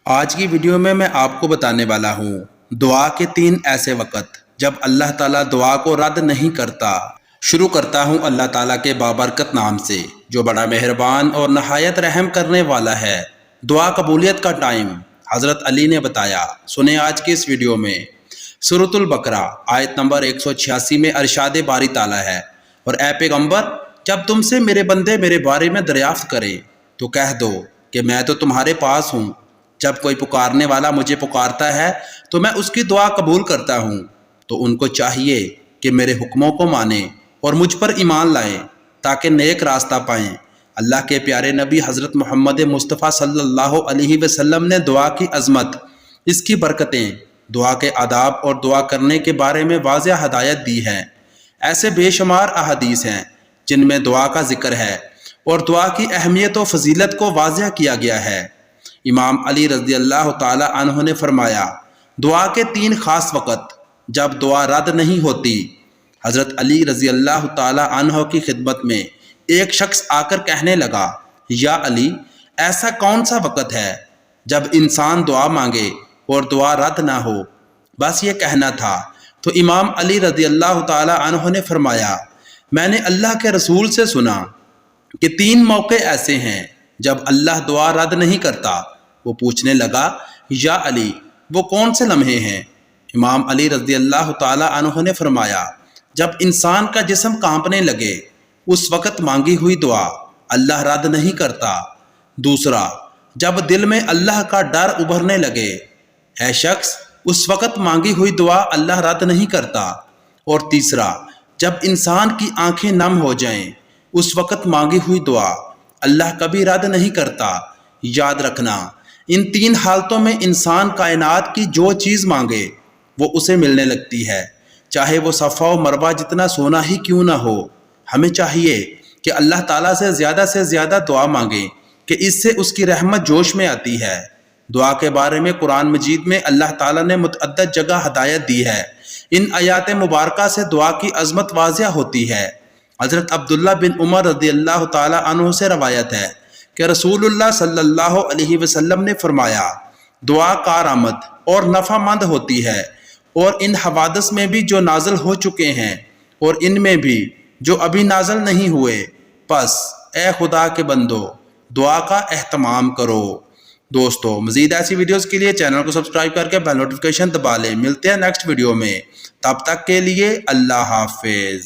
آج کی ویڈیو میں آپ کو بتانے والا ہوں دعا کے 3 ایسے وقت جب اللہ تعالیٰ دعا کو رد نہیں کرتا۔ شروع کرتا ہوں اللہ تعالیٰ کے بابرکت نام سے جو بڑا مہربان اور نہایت رحم کرنے والا ہے۔ دعا قبولیت کا ٹائم حضرت علی نے بتایا۔ سنیں آج کی اس ویڈیو میں۔ سورۃ البقرہ آیت نمبر 186 میں ارشاد باری تعالیٰ ہے، اور اے پیغمبر جب تم سے میرے بندے میرے بارے میں دریافت کریں تو کہہ دو کہ میں تو تمہارے پاس ہوں۔ جب کوئی پکارنے والا مجھے پکارتا ہے تو میں اس کی دعا قبول کرتا ہوں، تو ان کو چاہیے کہ میرے حکموں کو مانیں اور مجھ پر ایمان لائیں تاکہ نیک راستہ پائیں۔ اللہ کے پیارے نبی حضرت محمد مصطفیٰ صلی اللہ علیہ وسلم نے دعا کی عظمت، اس کی برکتیں، دعا کے آداب اور دعا کرنے کے بارے میں واضح ہدایت دی ہے۔ ایسے بے شمار احادیث ہیں جن میں دعا کا ذکر ہے اور دعا کی اہمیت و فضیلت کو واضح کیا گیا ہے۔ امام علی رضی اللہ تعالی عنہ نے فرمایا، دعا کے 3 خاص وقت جب دعا رد نہیں ہوتی۔ حضرت علی رضی اللہ تعالی عنہ کی خدمت میں ایک شخص آ کر کہنے لگا، یا علی، ایسا کون سا وقت ہے جب انسان دعا مانگے اور دعا رد نہ ہو؟ بس یہ کہنا تھا۔ تو امام علی رضی اللہ تعالی عنہ نے فرمایا، میں نے اللہ کے رسول سے سنا کہ 3 موقع ایسے ہیں جب اللہ دعا رد نہیں کرتا۔ وہ پوچھنے لگا، یا علی، وہ کون سے لمحے ہیں؟ امام علی رضی اللہ تعالی عنہ نے فرمایا، جب انسان کا جسم کانپنے لگے اس وقت مانگی ہوئی دعا اللہ رد نہیں کرتا۔ دوسرا، جب دل میں اللہ کا ڈر ابھرنے لگے، اے شخص، اس وقت مانگی ہوئی دعا اللہ رد نہیں کرتا۔ اور تیسرا، جب انسان کی آنکھیں نم ہو جائیں اس وقت مانگی ہوئی دعا اللہ کبھی رد نہیں کرتا۔ یاد رکھنا، ان 3 حالتوں میں انسان کائنات کی جو چیز مانگے وہ اسے ملنے لگتی ہے، چاہے وہ صفا و مروہ جتنا سونا ہی کیوں نہ ہو۔ ہمیں چاہیے کہ اللہ تعالیٰ سے زیادہ دعا مانگیں کہ اس سے اس کی رحمت جوش میں آتی ہے۔ دعا کے بارے میں قرآن مجید میں اللہ تعالیٰ نے متعدد جگہ ہدایت دی ہے۔ ان آیات مبارکہ سے دعا کی عظمت واضح ہوتی ہے۔ حضرت عبداللہ بن عمر رضی اللہ تعالی عنہ سے روایت ہے کہ رسول اللہ صلی اللہ علیہ وسلم نے فرمایا، دعا کارآمد اور نفع مند ہوتی ہے، اور ان حوادث میں بھی جو نازل ہو چکے ہیں اور ان میں بھی جو ابھی نازل نہیں ہوئے۔ پس اے خدا کے بندو، دعا کا اہتمام کرو۔ دوستو، مزید ایسی ویڈیوز کے لیے چینل کو سبسکرائب کر کے بیل نوٹیفیکیشن دبا لیں۔ ملتے ہیں نیکسٹ ویڈیو میں، تب تک کے لیے اللہ حافظ۔